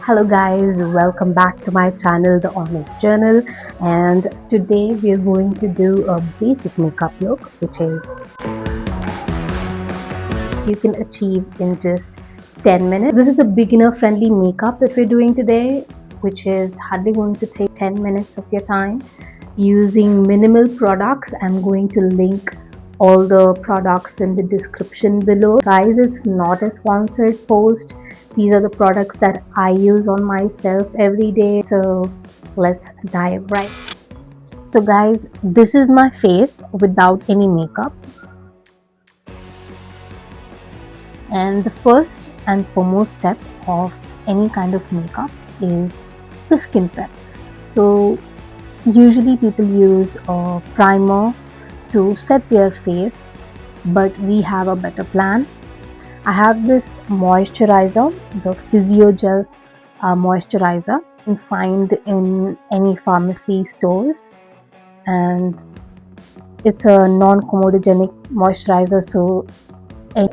Hello guys, welcome back to my channel The Honest Journal, and today we are going to do a basic makeup look which is you can achieve in just 10 minutes. This is a beginner friendly makeup that we're doing today, which is hardly going to take 10 minutes of your time using minimal products. I'm going to link all the products in the description below. Guys, it's not a sponsored post. These are the products that I use on myself every day. So let's dive right. So guys, this is my face without any makeup. And the first and foremost step of any kind of makeup is the skin prep. So usually people use a primer to set their face, but we have a better plan. I have this moisturizer, the Physiogel moisturizer. You can find in any pharmacy stores, and it's a non-comedogenic moisturizer, so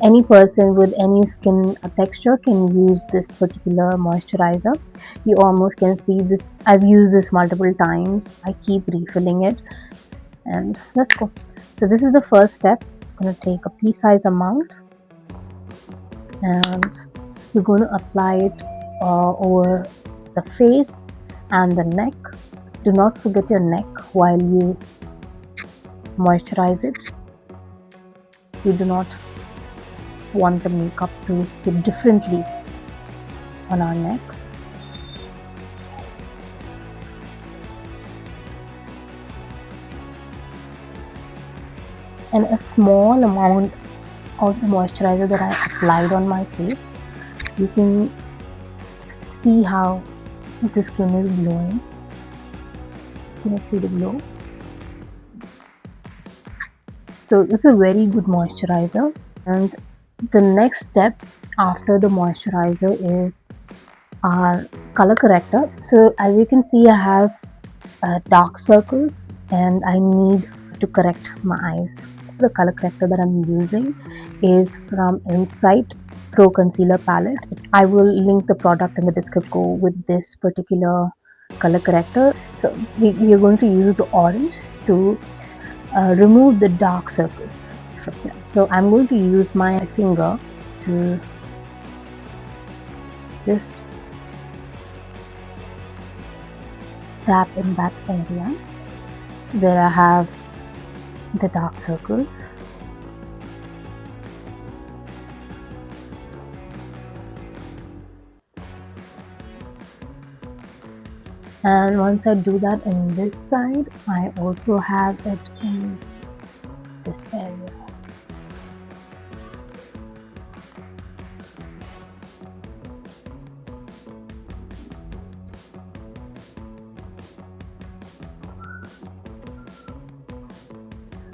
any person with any skin texture can use this particular moisturizer. You almost can see this. I've used this multiple times. I keep refilling it, and let's go. So this is the first step. I'm going to take a pea-sized amount and we're going to apply it over the face and the neck. Do not forget your neck while you moisturize it. You do not want the makeup to sit differently on our neck. And a small amount of the moisturizer that I applied on my face, you can see how the skin is glowing. You can see the glow. So it's a very good moisturizer. And the next step after the moisturizer is our color corrector. So as you can see, I have dark circles and I need to correct my eyes. The color corrector that I'm using is from Insight Pro Concealer Palette. I will link the product in the description with this particular color corrector. So we are going to use the orange to remove the dark circles from here. So I'm going to use my finger to just tap in that area. There I have the dark circles. And once I do that in this side, I also have it in this area.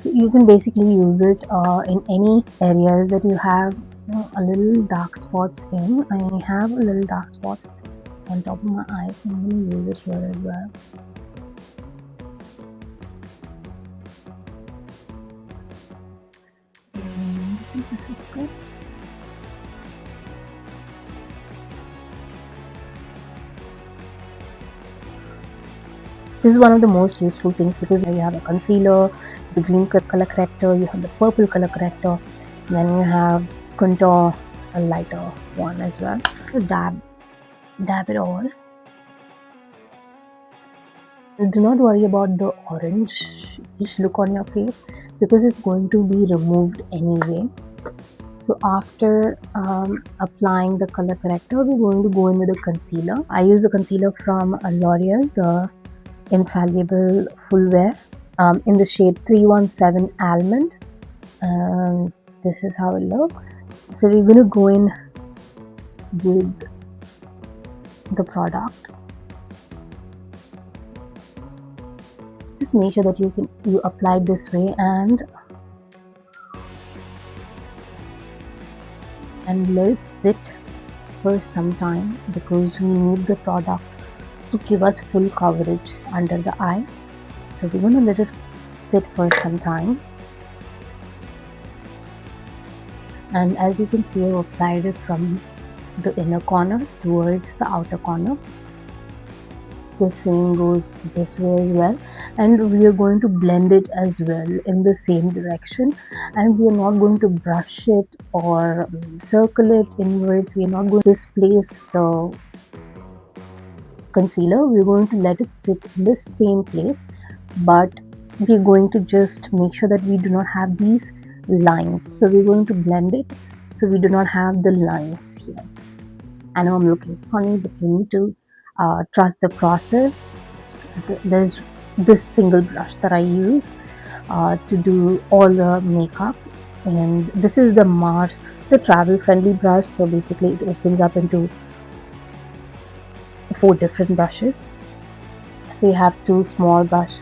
You can basically use it in any areas that you have a little dark spots in. I have a little dark spot on top of my eyes. I'm going to use it here as well. This is one of the most useful things because you have a concealer, the green color corrector, you have the purple color corrector, then you have contour, a lighter one as well. So dab it all. Do not worry about the orange look on your face because it's going to be removed anyway. So after applying the color corrector, we're going to go in with the concealer. I use the concealer from L'Oreal, the Infallible Full Wear, in the shade 317 Almond. And this is how it looks. So we're going to go in with the product. Just make sure that you apply it this way and let it sit for some time because we need the product to give us full coverage under the eye. So we're going to let it sit for some time. And as you can see, I've applied it from the inner corner towards the outer corner. The same goes this way as well, and we are going to blend it as well in the same direction, and we are not going to brush it or circle it inwards. We are not going to displace the concealer. We're going to let it sit in the same place, but we're going to just make sure that we do not have these lines. So we're going to blend it so we do not have the lines here. I know I'm looking funny, but you need to trust the process. There's this single brush that I use to do all the makeup, and this is the Mars, the travel friendly brush. So basically it opens up into 4 different brushes. So you have two small brushes,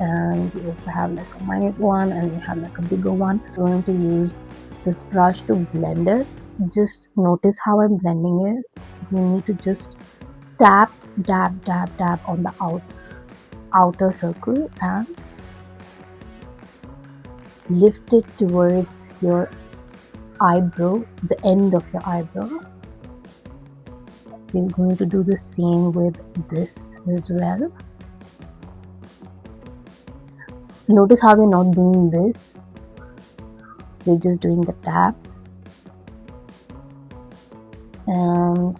and you also have like a minor one, and you have like a bigger one. I'm going to use this brush to blend it. Just notice how I'm blending it. You need to just tap, dab, dab, dab on the outer circle and lift it towards your eyebrow, the end of your eyebrow. We're going to do the same with this as well. Notice how we're not doing this, we're just doing the tap. And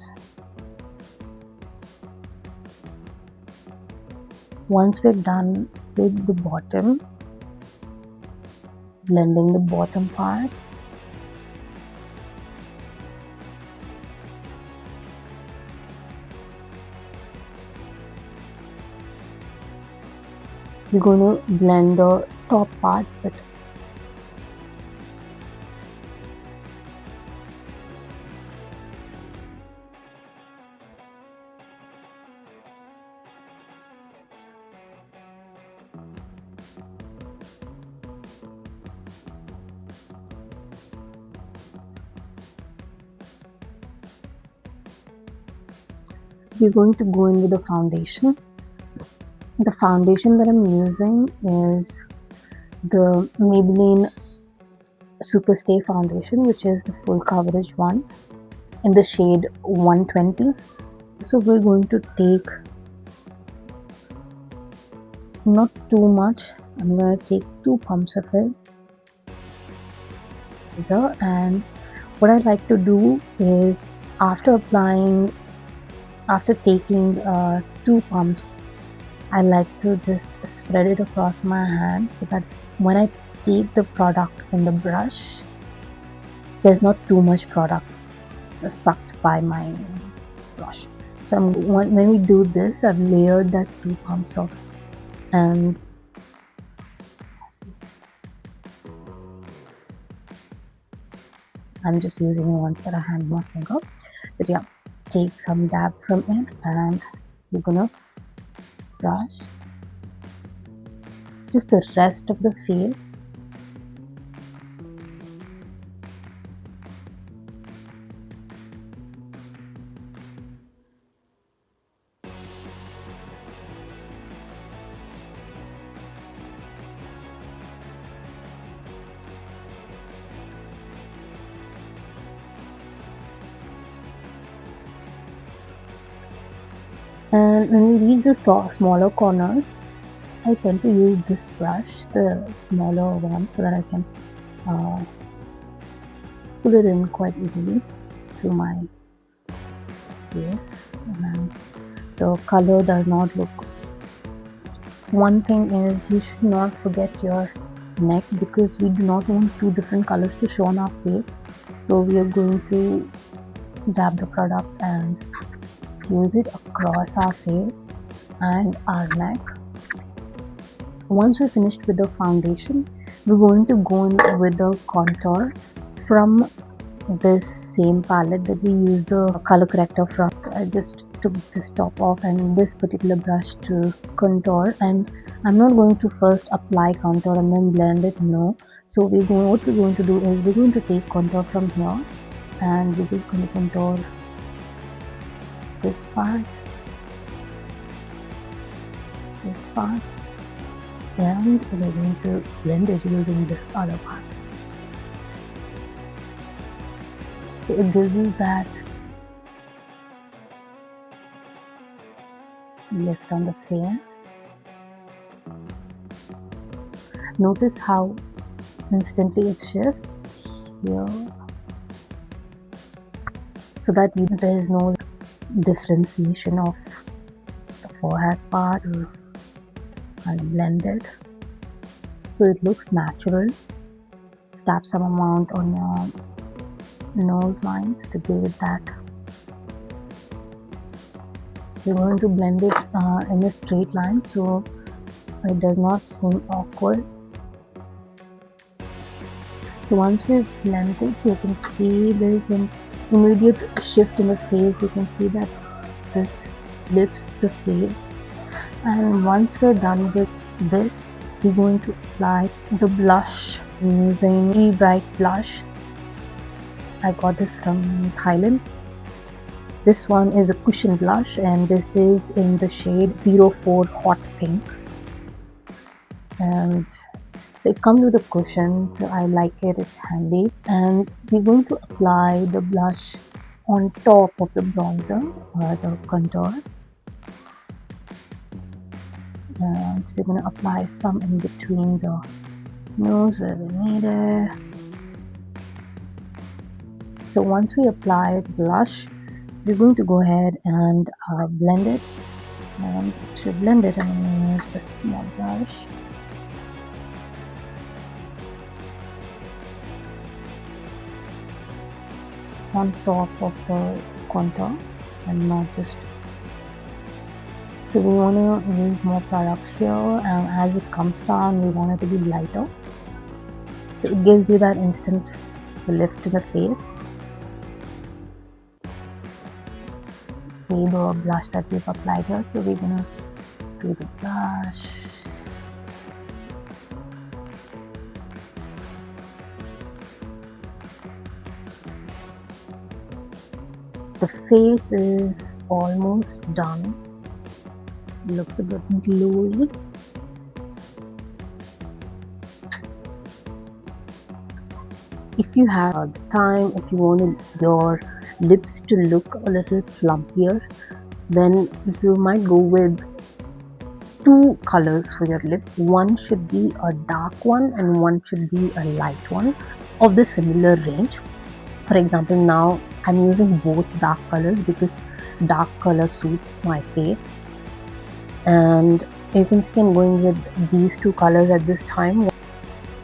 once we're done with the bottom, blending the bottom part, we're going to blend the top part, but we're going to go in with the foundation. The foundation that I'm using is the Maybelline Superstay foundation, which is the full coverage one in the shade 120. So we're going to take not too much. I'm going to take 2 pumps of it. And what I like to do is after taking 2 pumps, I like to just spread it across my hand so that when I take the product in the brush, there's not too much product sucked by my brush. So when we do this, I've layered that 2 pumps off, and I'm just using the ones that are hand marking up. But yeah, take some dab from it, and we're gonna brush just the rest of the face. And when we reach the smaller corners, I tend to use this brush, the smaller one, so that I can pull it in quite easily through my face, and the color does not look. One thing is, you should not forget your neck, because we do not want 2 different colors to show on our face. So we are going to dab the product and use it across our face and our neck. Once we're finished with the foundation, we're going to go in with the contour from this same palette that we used the color corrector from. So I just took this top off and this particular brush to contour, and I'm not going to first apply contour and then blend it, no. So what we're going to do is we're going to take contour from here, and we're just going to contour this part, and we're going to blend it using this other part. So it gives you that lift on the face. Notice how instantly it shifts here, so that there is no differentiation of the forehead part and blended. So it looks natural. Tap some amount on your nose lines to give it that. You're going to blend it in a straight line so it does not seem awkward. So once we've blended, you can see there is an immediate shift in the face. You can see that this lifts the face. And once we're done with this, we're going to apply the blush. I'm using E Bright blush. I got this from Thailand. This one is a cushion blush and this is in the shade 04 Hot Pink. And so it comes with a cushion, so I like it, it's handy. And we're going to apply the blush on top of the bronzer or the contour. And we're going to apply some in between the nose where we need it. So once we apply the blush, we're going to go ahead and blend it. And to blend it, I'm going to use a small brush. On top of the contour and not just. So we want to use more products here, and as it comes down, we want it to be lighter. So it gives you that instant lift in the face. See the blush that we've applied here, so we're gonna do the blush. The face is almost done. Looks a bit glowy. If you have the time, if you want your lips to look a little plumpier, then you might go with two colors for your lip. One should be a dark one and one should be a light one of the similar range. For example, now I'm using both dark colors because dark color suits my face. And you can see I'm going with these two colors at this time.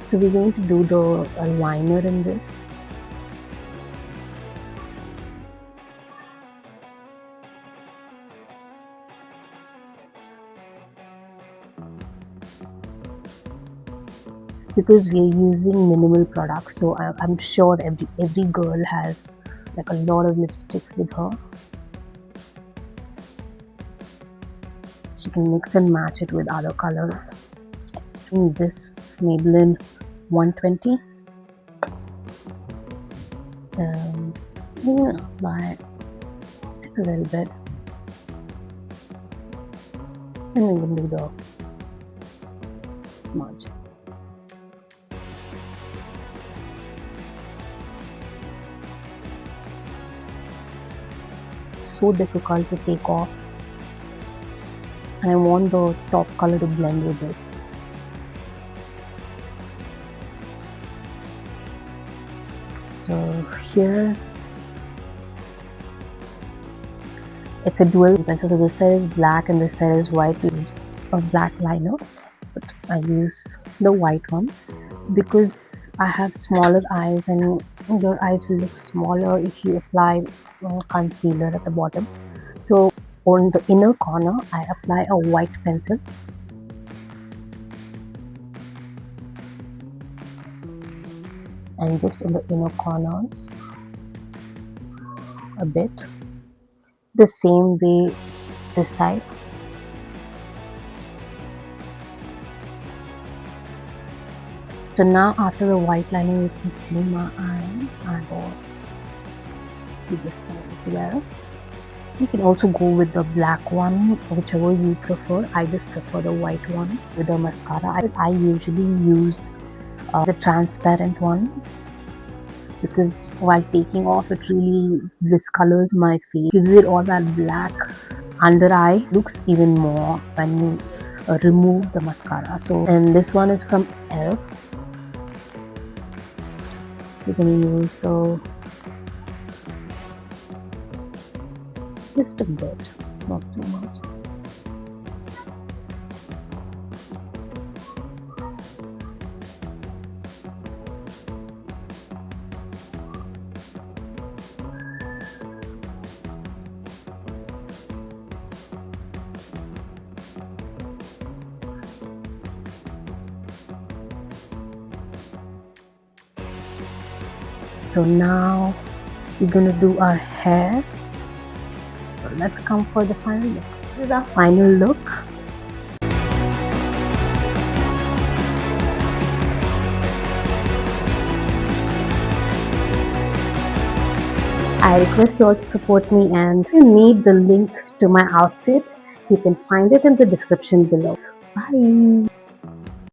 So we're going to do the liner in this. Because we are using minimal products, so I'm sure every girl has like a lot of lipsticks with her. She can mix and match it with other colors. This Maybelline 120. Apply a little bit, and we can do the smudge. So difficult to take off, and I want the top color to blend with this. So here it's a dual pencil, so this side is black and this side is white. Use a black liner, but I use the white one because I have smaller eyes and your eyes will look smaller if you apply concealer at the bottom. So on the inner corner I apply a white pencil. And just in the inner corners a bit. The same way this side. So now after the white liner you can see my eyeball. See this side as well. You can also go with the black one, whichever you prefer. I just prefer the white one with the mascara. I usually use the transparent one because while taking off it really discolors my face, gives it all that black under eye, looks even more when you remove the mascara. So, and this one is from e.l.f. You're gonna use the just a bit, not too much. So now we're gonna do our hair. So let's come for the final look. This is our final look. I request you all to support me, and if you need the link to my outfit, you can find it in the description below. Bye!